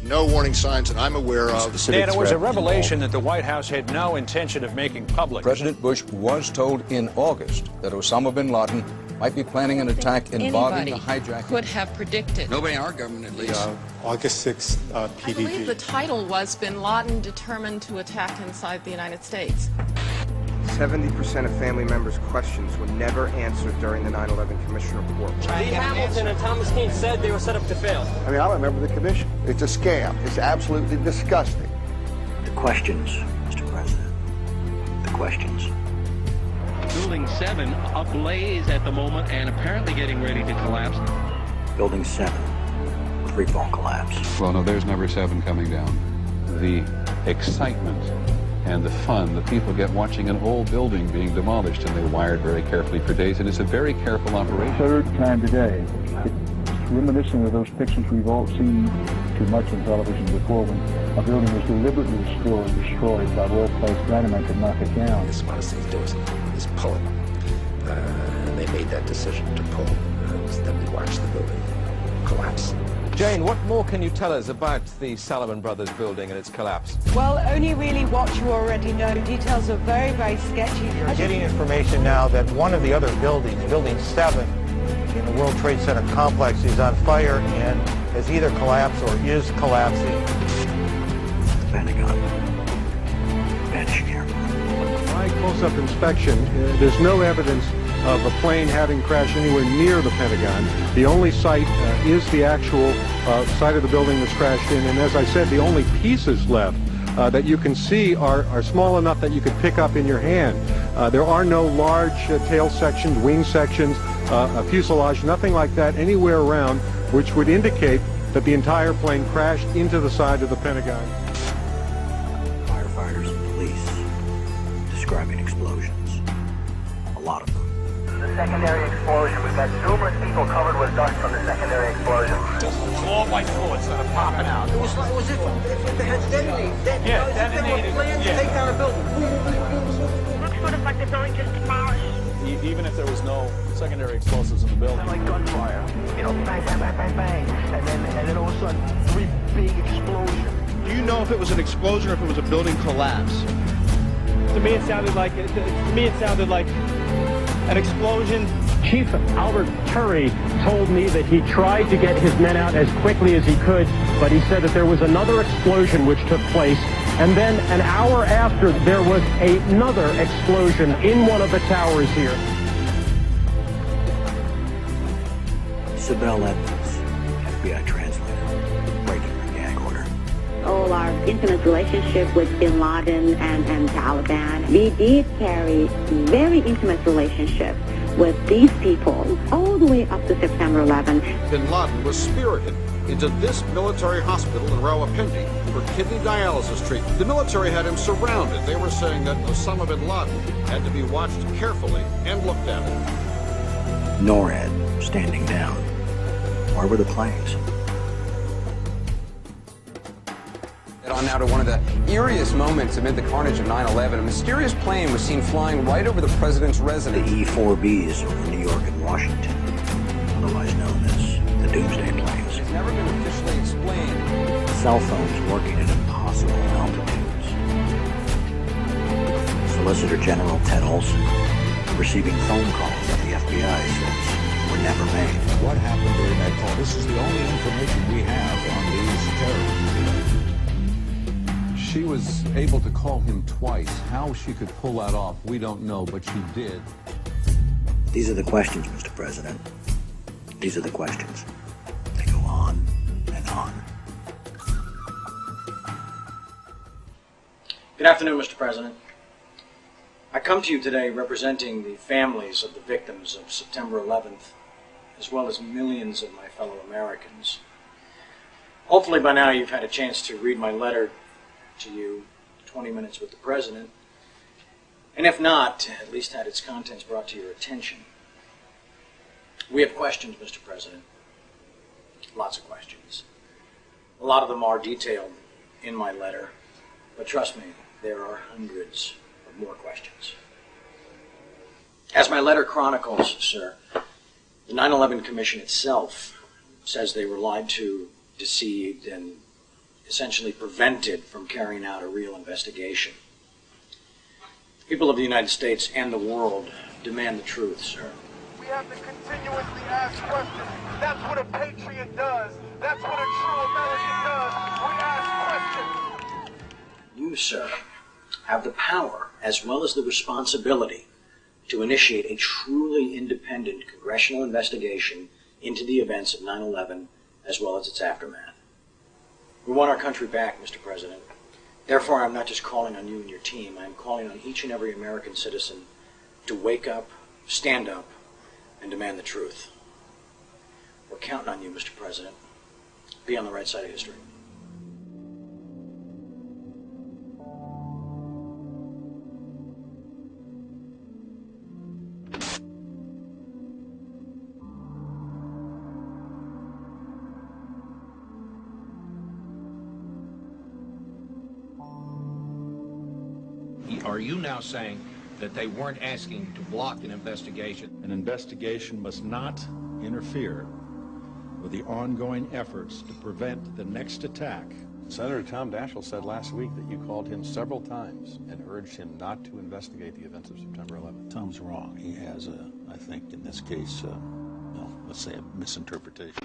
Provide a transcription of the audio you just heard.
no warning signs that I'm aware of. Dan, it was a revelation that the White House had no intention of making public. President Bush was told in August that Osama bin Laden might be planning an attack involving the hijacking. Could have predicted. Nobody in our government, at least. August 6th, PDD. I believe the title was Bin Laden determined to attack inside the United States. 70% of family members' questions were never answered during the 9/11 Commission report. Lee Hamilton and Thomas Keane said they were set up to fail. I mean, I don't remember the commission. It's a scam. It's absolutely disgusting. The questions, Mr. President. The questions. Building 7 ablaze at the moment and apparently getting ready to collapse. Building 7, free fall collapse. Well, no, there's number 7 coming down. The excitement and the fun that people get watching an old building being demolished, and they wired very carefully for days, and it's a very careful operation. Third time today. It's reminiscent of those pictures we've all seen too much on television before, when a building was deliberately destroyed by well-placed dynamite to knock it down. This one thing is pull it. And they made that decision to pull. Then we watched the building collapse. Jane, what more can you tell us about the Salomon Brothers building and its collapse? Well, only really what you already know. Details are very, very sketchy. You're getting information now that one of the other buildings, Building 7, in the World Trade Center complex, is on fire and has either collapsed or is collapsing. The Pentagon. Vanishing airplane. My close-up inspection, there's no evidence of a plane having crashed anywhere near the Pentagon. The only site is the actual site of the building that's crashed in, and as I said, the only pieces left that you can see are small enough that you could pick up in your hand. There are no large tail sections, wing sections, a fuselage, nothing like that anywhere around, which would indicate that the entire plane crashed into the side of the Pentagon. Firefighters and police describing explosions. A lot of them. The secondary explosion. We've got numerous people covered with dust from the secondary explosion. All white bullets that are popping out. It was if they had detonated. Yeah, detonated. They were planned to take down a building. Looks sort of like the building just demolished. Even if there was no secondary explosives in the building. Like gunfire. You know, bang, bang, bang, bang, bang. And then all of a sudden, 3 big explosions. Do you know if it was an explosion or if it was a building collapse? To me, it sounded like an explosion. Chief Albert Turry told me that he tried to get his men out as quickly as he could, but he said that there was another explosion which took place, and then an hour after there was another explosion in one of the towers here. Sibel Evans, FBI translator, breaking the gag order. All our intimate relationship with Bin Laden and Taliban, we did carry very intimate relationship with these people all the way up to September 11. Bin Laden was spirited into this military hospital in Rawalpindi for kidney dialysis treatment. The military had him surrounded. They were saying that Osama bin Laden had to be watched carefully and looked at. NORAD standing down. Where were the planes? On now to one of the eeriest moments amid the carnage of 9/11. A mysterious plane was seen flying right over the president's residence. The E-4Bs over New York and Washington, otherwise known as the Doomsday Planes. It's never been officially explained. Cell phones working at impossible altitudes. Solicitor General Ted Olson receiving phone calls that the FBI says were never made. What happened during that call? This is the only information we have on these terrorists. She was able to call him twice. How she could pull that off, we don't know, but she did. These are the questions, Mr. President. These are the questions. They go on and on. Good afternoon, Mr. President. I come to you today representing the families of the victims of September 11th, as well as millions of my fellow Americans. Hopefully by now you've had a chance to read my letter to you, 20 Minutes with the President, and if not, at least had its contents brought to your attention. We have questions, Mr. President. Lots of questions. A lot of them are detailed in my letter, but trust me, there are hundreds of more questions. As my letter chronicles, sir, the 9/11 Commission itself says they were lied to, deceived, and essentially prevented from carrying out a real investigation. People of the United States and the world demand the truth, sir. We have to continuously ask questions. That's what a patriot does. That's what a true American does. We ask questions. You, sir, have the power as well as the responsibility to initiate a truly independent congressional investigation into the events of 9/11 as well as its aftermath. We want our country back, Mr. President. Therefore, I'm not just calling on you and your team. I'm calling on each and every American citizen to wake up, stand up, and demand the truth. We're counting on you, Mr. President. Be on the right side of history. Are you now saying that they weren't asking to block an investigation? An investigation must not interfere with the ongoing efforts to prevent the next attack. Senator Tom Daschle said last week that you called him several times and urged him not to investigate the events of September 11th. Tom's wrong. He has, I think, in this case, let's say a misinterpretation.